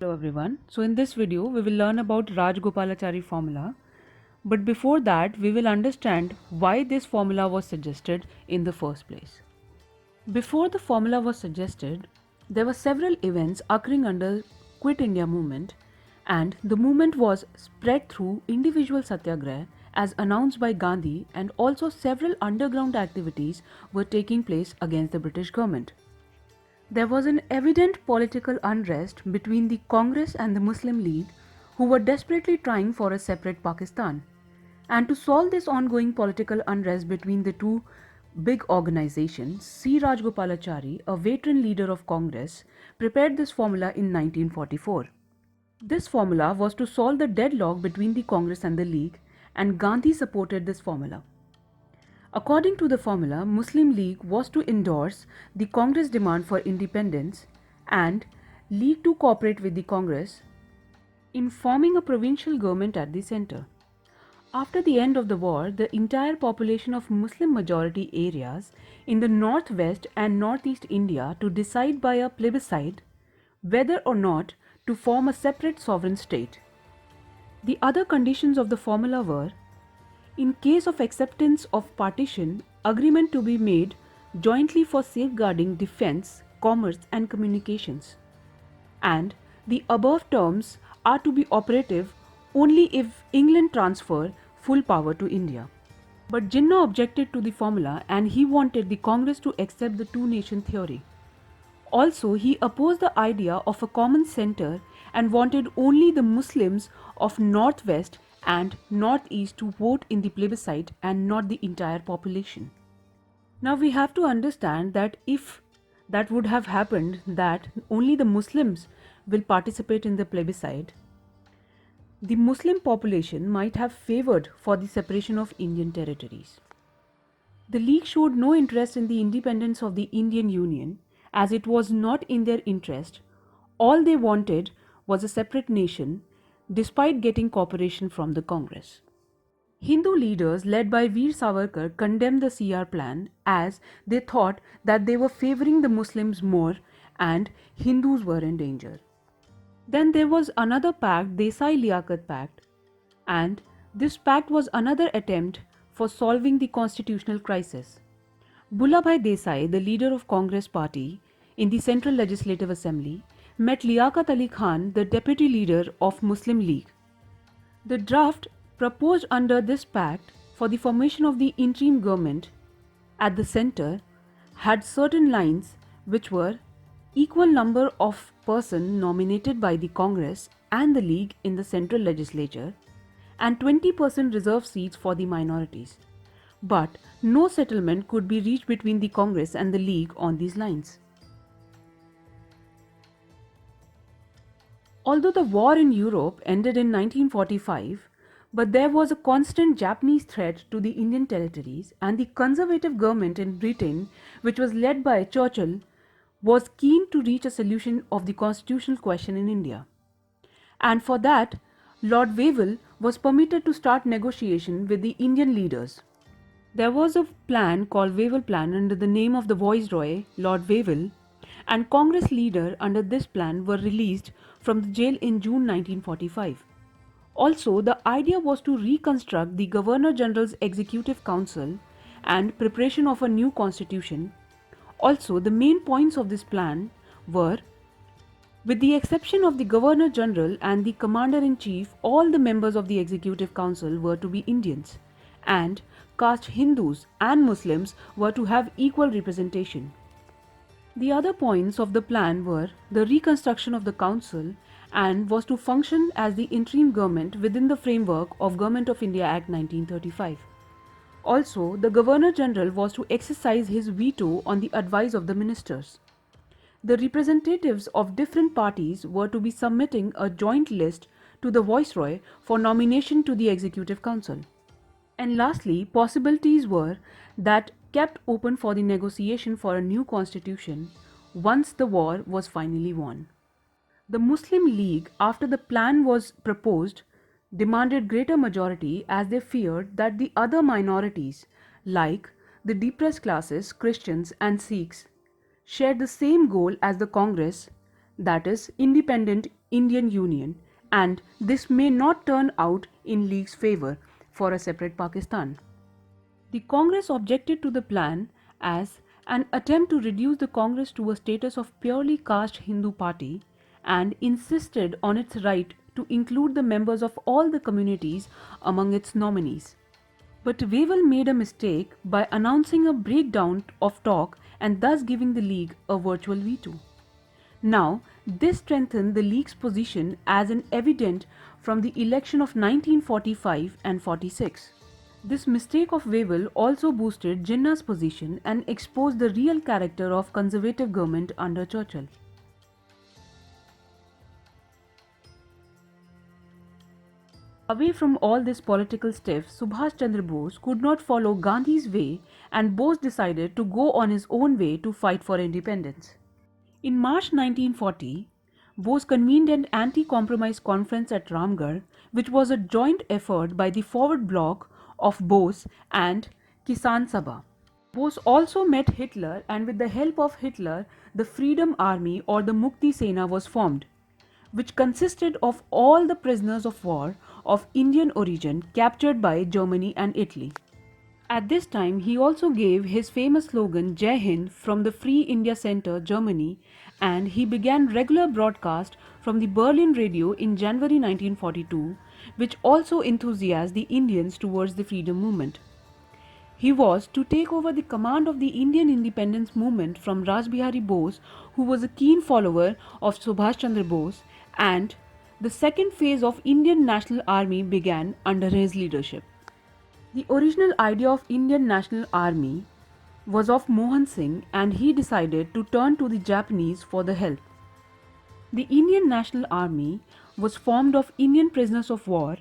Hello everyone. So in this video we will learn about Rajgopalachari formula. But before that we will understand why this formula was suggested in the first place. Before the formula was suggested, there were several events occurring under Quit India movement, and the movement was spread through individual satyagraha as announced by Gandhi, and also several underground activities were taking place against the British government. There was an evident political unrest between the Congress and the Muslim League, who were desperately trying for a separate Pakistan. And to solve this ongoing political unrest between the two big organizations, C. Rajgopalachari, a veteran leader of Congress, prepared this formula in 1944. This formula was to solve the deadlock between the Congress and the League, and Gandhi supported this formula. According to the formula, Muslim League was to endorse the Congress demand for independence and League to cooperate with the Congress in forming a provincial government at the center. After the end of the war, the entire population of Muslim majority areas in the northwest and northeast India to decide by a plebiscite whether or not to form a separate sovereign state. The other conditions of the formula were: in case of acceptance of partition, agreement to be made jointly for safeguarding defense, commerce and communications. And the above terms are to be operative only if England transfer full power to India. But Jinnah objected to the formula and he wanted the Congress to accept the two-nation theory. Also, he opposed the idea of a common center and wanted only the Muslims of Northwest and Northeast to vote in the plebiscite and not the entire population. Now we have to understand that if that would have happened, that only the Muslims will participate in the plebiscite, the Muslim population might have favored for the separation of Indian territories. The League showed no interest in the independence of the Indian Union as it was not in their interest. All they wanted was a separate nation despite getting cooperation from the Congress. Hindu leaders led by Veer Savarkar condemned the CR plan as they thought that they were favoring the Muslims more and Hindus were in danger. Then there was another pact, Desai Liaquat Pact, and this pact was another attempt for solving the constitutional crisis. Bullabhai Desai, the leader of Congress party in the Central Legislative Assembly, met Liaquat Ali Khan, the deputy leader of Muslim League. The draft proposed under this pact for the formation of the interim government at the center had certain lines which were equal number of persons nominated by the Congress and the League in the central legislature and 20% reserved seats for the minorities. But no settlement could be reached between the Congress and the League on these lines. Although the war in Europe ended in 1945, but there was a constant Japanese threat to the Indian territories, and the conservative government in Britain, which was led by Churchill, was keen to reach a solution of the constitutional question in India. And for that, Lord Wavell was permitted to start negotiation with the Indian leaders. There was a plan called Wavell Plan under the name of the Viceroy, Lord Wavell, and Congress leaders under this plan were released from the jail in June 1945. Also, the idea was to reconstruct the Governor General's Executive Council and preparation of a new constitution. Also, the main points of this plan were: with the exception of the Governor General and the Commander-in-Chief, all the members of the Executive Council were to be Indians, and caste Hindus and Muslims were to have equal representation. The other points of the plan were the reconstruction of the council and was to function as the interim government within the framework of Government of India Act 1935. Also, the Governor General was to exercise his veto on the advice of the ministers. The representatives of different parties were to be submitting a joint list to the Viceroy for nomination to the Executive Council. And lastly, possibilities were that kept open for the negotiation for a new constitution once the war was finally won. The Muslim League, after the plan was proposed, demanded greater majority as they feared that the other minorities, like the depressed classes, Christians and Sikhs, shared the same goal as the Congress, that is, Independent Indian Union, and this may not turn out in League's favour for a separate Pakistan. The Congress objected to the plan as an attempt to reduce the Congress to a status of purely caste Hindu party and insisted on its right to include the members of all the communities among its nominees. But Wavell made a mistake by announcing a breakdown of talk and thus giving the League a virtual veto. Now, this strengthened the League's position as an evident from the election of 1945 and 46. This mistake of Wavell also boosted Jinnah's position and exposed the real character of conservative government under Churchill. Away from all this political stuff, Subhash Chandra Bose could not follow Gandhi's way, and Bose decided to go on his own way to fight for independence. In March 1940, Bose convened an anti-compromise conference at Ramgarh, which was a joint effort by the Forward Bloc of Bose and Kisan Sabha. Bose also met Hitler, and with the help of Hitler, the Freedom Army or the Mukti Sena was formed, which consisted of all the prisoners of war of Indian origin captured by Germany and Italy. At this time, he also gave his famous slogan Jai Hind from the Free India Center, Germany, and he began regular broadcast from the Berlin radio in January 1942, which also enthusiased the Indians towards the freedom movement. He was to take over the command of the Indian independence movement from Rajbihari Bose, who was a keen follower of Subhash Chandra Bose, and the second phase of Indian National Army began under his leadership. The original idea of Indian National Army was of Mohan Singh, and he decided to turn to the Japanese for the help. The Indian National Army was formed of Indian prisoners of war,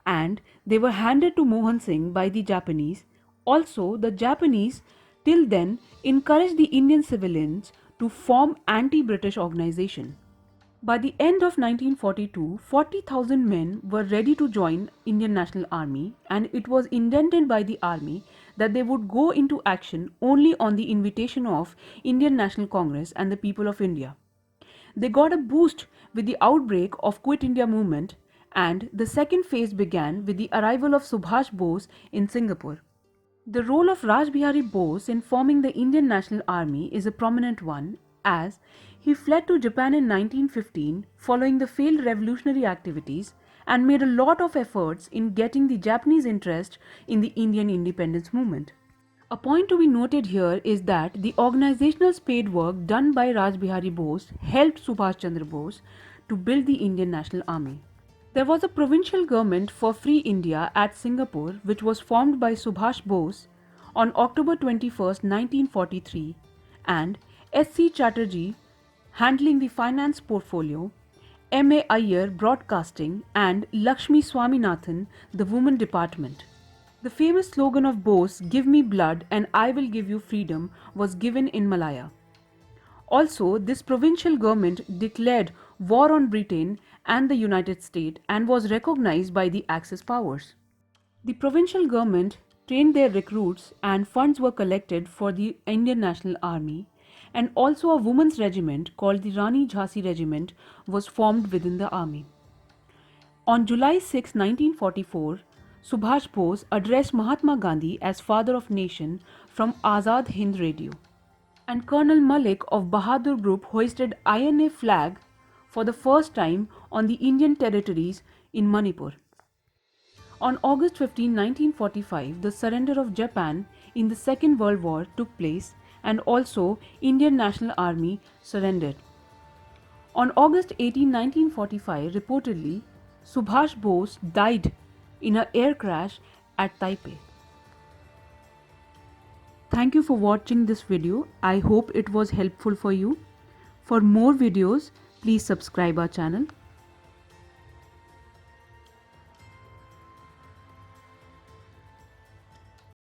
and they were handed to Mohan Singh by the Japanese. Also, the Japanese till then encouraged the Indian civilians to form anti-British organization. By the end of 1942, 40,000 men were ready to join Indian National Army, and it was intended by the army that they would go into action only on the invitation of Indian National Congress and the people of India. They got a boost with the outbreak of Quit India movement, and the second phase began with the arrival of Subhash Bose in Singapore. The role of Rajbihari Bose in forming the Indian National Army is a prominent one, as he fled to Japan in 1915 following the failed revolutionary activities and made a lot of efforts in getting the Japanese interest in the Indian independence movement. A point to be noted here is that the organizational spade work done by Rajbihari Bose helped Subhash Chandra Bose to build the Indian National Army. There was a provincial government for Free India at Singapore, which was formed by Subhash Bose on October 21, 1943, and S.C. Chatterjee handling the finance portfolio, M.A. Iyer broadcasting, and Lakshmi Swaminathan the women department. The famous slogan of Bose, "Give me blood and I will give you freedom," was given in Malaya. Also, this provincial government declared war on Britain and the United States and was recognized by the Axis powers. The provincial government trained their recruits, and funds were collected for the Indian National Army, and also a women's regiment called the Rani Jhansi Regiment was formed within the army. On July 6, 1944, Subhash Bose addressed Mahatma Gandhi as Father of Nation from Azad Hind Radio, and Colonel Malik of Bahadur Group hoisted INA flag for the first time on the Indian territories in Manipur. On August 15, 1945, the surrender of Japan in the Second World War took place, and also Indian National Army surrendered. On August 18, 1945, reportedly, Subhash Bose died in an air crash at Taipei. Thank you for watching this video. I hope it was helpful for you. For more videos, please subscribe our channel.